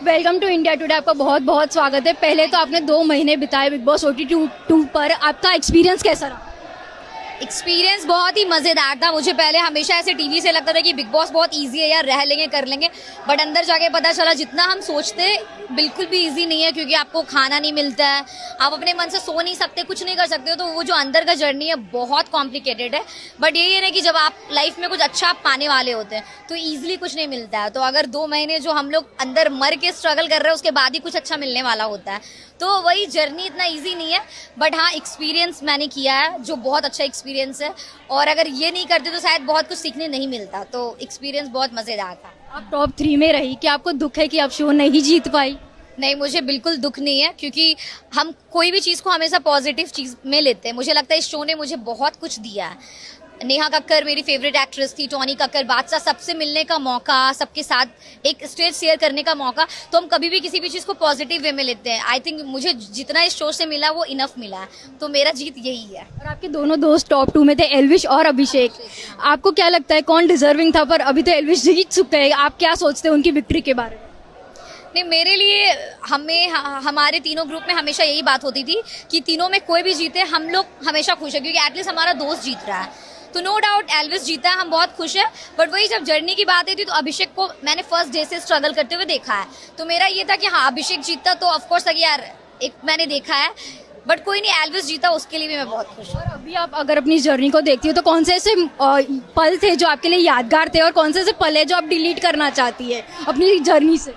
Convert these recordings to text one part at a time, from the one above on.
Welcome to India today. आपका बहुत बहुत स्वागत है। पहले तो आपने 2 महीने बिताए बिग बॉस OTT 2 पर, आपका एक्सपीरियंस कैसा रहा? एक्सपीरियंस बहुत ही मज़ेदार था। मुझे पहले हमेशा ऐसे टीवी से लगता था कि बिग बॉस बहुत इजी है यार, रह लेंगे कर लेंगे, बट अंदर जाके पता चला जितना हम सोचते बिल्कुल भी इजी नहीं है, क्योंकि आपको खाना नहीं मिलता है, आप अपने मन से सो नहीं सकते, कुछ नहीं कर सकते हो। तो वो जो अंदर का जर्नी है बहुत कॉम्प्लिकेटेड है। बट यही है ना कि जब आप लाइफ में कुछ अच्छा पाने वाले होते हैं तो ईजिली कुछ नहीं मिलता है। तो अगर 2 महीने जो हम लोग अंदर मर के स्ट्रगल कर रहे हैं उसके बाद ही कुछ अच्छा मिलने वाला होता है, तो वही जर्नी इतना ईजी नहीं है। बट हाँ, एक्सपीरियंस मैंने किया है जो बहुत अच्छा एक्सपीरियंस है, और अगर ये नहीं करते तो शायद बहुत कुछ सीखने नहीं मिलता। तो एक्सपीरियंस बहुत मज़ेदार था। आप टॉप 3 में रही, क्या आपको दुख है कि आप शो नहीं जीत पाई? नहीं, मुझे बिल्कुल दुख नहीं है, क्योंकि हम कोई भी चीज़ को हमेशा पॉजिटिव चीज़ में लेते हैं। मुझे लगता है इस शो ने मुझे बहुत कुछ दिया है। नेहा कक्कर मेरी फेवरेट एक्ट्रेस थी, टॉनी कक्कर, बादशाह, सबसे मिलने का मौका, सबके साथ एक स्टेज शेयर करने का मौका। तो हम कभी भी किसी भी चीज़ को पॉजिटिव वे में लेते हैं। आई थिंक मुझे जितना इस शो से मिला वो इनफ मिला है, तो मेरा जीत यही है। और आपके दोनों दोस्त टॉप 2 में थे, एल्विश और अभिषेक। आपको क्या लगता है कौन डिजर्विंग था? पर अभी तो एल्विश जीत चुके हैं, आप क्या सोचते हैं उनकी विक्ट्री के बारे में? नहीं, मेरे लिए हमारे तीनों ग्रुप में हमेशा यही बात होती थी कि तीनों में कोई भी जीते हम लोग हमेशा खुश है, क्योंकि एटलीस्ट हमारा दोस्त जीत रहा है। तो नो डाउट एल्विस जीता है, हम बहुत खुश हैं। बट वही जब जर्नी की बात आई थी तो अभिषेक को मैंने फर्स्ट डे से स्ट्रगल करते हुए देखा है, तो मेरा ये था कि हाँ अभिषेक जीतता तो ऑफकोर्स यार एक मैंने देखा है, बट कोई नहीं, एल्विस जीता, उसके लिए भी मैं बहुत खुश हूँ। और अभी आप अगर अपनी जर्नी को देखती हो तो कौन से ऐसे पल थे जो आपके लिए यादगार थे, और कौन से ऐसे पल है जो आप डिलीट करना चाहती है अपनी जर्नी से?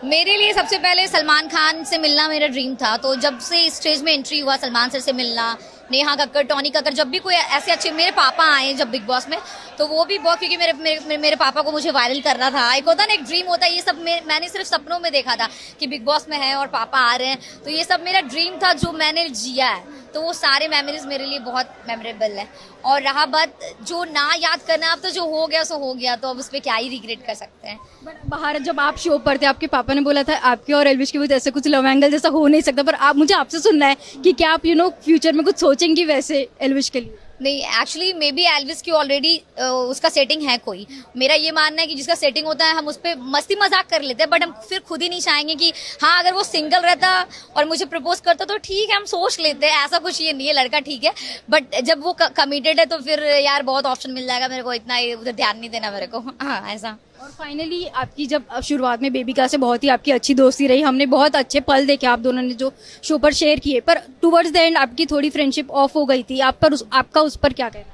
मेरे लिए सबसे पहले सलमान खान से मिलना मेरा ड्रीम था। तो जब से स्टेज में एंट्री हुआ सलमान सर से मिलना, नेहा कक्कर, टॉनी कक्कर, जब भी कोई ऐसे अच्छे, मेरे पापा आए जब बिग बॉस में, तो वो भी बहुत, क्योंकि मेरे पापा को मुझे वायरल करना था। एक होता ना, एक ड्रीम होता है, ये सब मैंने सिर्फ सपनों में देखा था कि बिग बॉस में है और पापा आ रहे हैं, तो ये सब मेरा ड्रीम था जो मैंने जिया है। तो वो सारे मेमोरीज मेरे लिए बहुत मेमोरेबल है। और रहा बात जो ना याद करना, अब तो जो हो गया सो हो गया, तो अब उस पर क्या ही रिग्रेट कर सकते हैं। बट बाहर जब आप शो पर थे, आपके पापा ने बोला था आपके और एल्विश के बीच ऐसे कुछ लव एंगल जैसा हो नहीं सकता, पर आप, मुझे आपसे सुनना है कि क्या आप फ्यूचर में कुछ सोचेंगी वैसे एल्विश के लिए? नहीं, एक्चुअली मे बी एल्विस की ऑलरेडी उसका सेटिंग है कोई। मेरा ये मानना है कि जिसका सेटिंग होता है हम उस पर मस्ती मजाक कर लेते हैं, बट हम फिर खुद ही नहीं चाहेंगे कि हाँ अगर वो सिंगल रहता और मुझे प्रपोज करता तो ठीक है, हम सोच लेते हैं, ऐसा कुछ ये नहीं है, लड़का ठीक है। बट जब वो कमिटेड है तो फिर यार बहुत ऑप्शन मिल जाएगा मेरे को, इतना उधर ध्यान नहीं देना मेरे को। हाँ, ऐसा। और फाइनली आपकी जब शुरुआत में बेबिका से बहुत ही आपकी अच्छी दोस्ती रही, हमने बहुत अच्छे पल देखे आप दोनों ने जो शो पर शेयर किए, पर टुवर्ड्स द एंड आपकी थोड़ी फ्रेंडशिप ऑफ हो गई थी। आपका उस पर क्या कहना?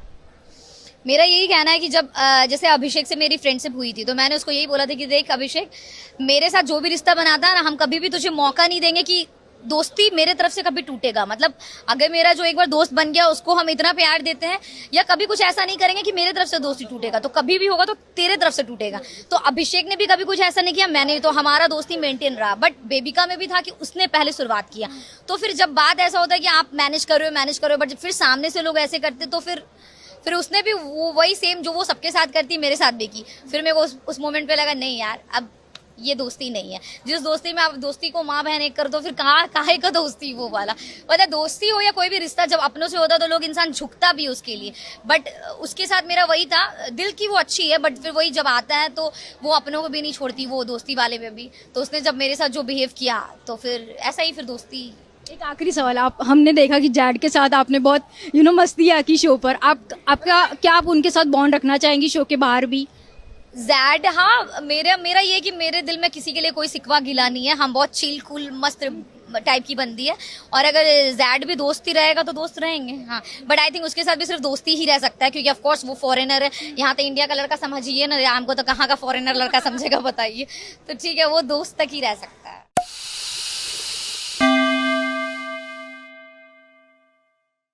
मेरा यही कहना है कि जब जैसे अभिषेक से मेरी फ्रेंडशिप हुई थी तो मैंने उसको यही बोला था कि देख अभिषेक, मेरे साथ जो भी रिश्ता बनाता है ना, हम कभी भी तुझे मौका नहीं देंगे कि दोस्ती मेरे तरफ से कभी टूटेगा। मतलब अगर मेरा जो एक बार दोस्त बन गया उसको हम इतना प्यार देते हैं, या कभी कुछ ऐसा नहीं करेंगे कि मेरे तरफ से दोस्ती टूटेगा, तो कभी भी होगा तो तेरे तरफ से टूटेगा। तो अभिषेक ने भी कभी कुछ ऐसा नहीं किया, मैंने, तो हमारा दोस्ती मेंटेन रहा। बट बेबिका में भी था कि उसने पहले शुरुआत किया, तो फिर जब बात ऐसा होता है कि आप मैनेज करो, बट फिर सामने से लोग ऐसे करते तो फिर उसने भी वो वही सेम जो वो सबके साथ करती मेरे साथ भी की। फिर मेरे को उस मोमेंट पे लगा नहीं यार, अब ये दोस्ती नहीं है। जिस दोस्ती में आप दोस्ती को माँ बहन एक कर दो, फिर काहे का दोस्ती वो वाला। मतलब दोस्ती हो या कोई भी रिश्ता जब अपनों से होता तो लोग, इंसान झुकता भी उसके लिए। बट उसके साथ मेरा वही था, दिल की वो अच्छी है, बट फिर वही जब आता है तो वो अपनों को भी नहीं छोड़ती, वो दोस्ती वाले में भी। तो उसने जब मेरे साथ जो बिहेव किया तो फिर ऐसा ही फिर दोस्ती। एक आखिरी सवाल, हमने देखा कि जैड के साथ आपने बहुत मस्तियाँ की शो पर, आपका क्या आप उनके साथ बॉन्ड रखना चाहेंगी शो के बाहर भी? जैड, हाँ, मेरा ये कि मेरे दिल में किसी के लिए कोई सिकवा गिला नहीं है। हम बहुत चिल कूल मस्त टाइप की बंदी है, और अगर जैड भी दोस्ती रहेगा तो दोस्त रहेंगे। हाँ, बट आई थिंक उसके साथ भी सिर्फ दोस्ती ही रह सकता है, क्योंकि ऑफ कोर्स वो फॉरेनर है। यहाँ तो इंडिया का लड़का समझिए ना, हमको तो कहाँ का फॉरेनर लड़का समझेगा बताइए। तो ठीक है, वो दोस्त तक ही रह सकता है।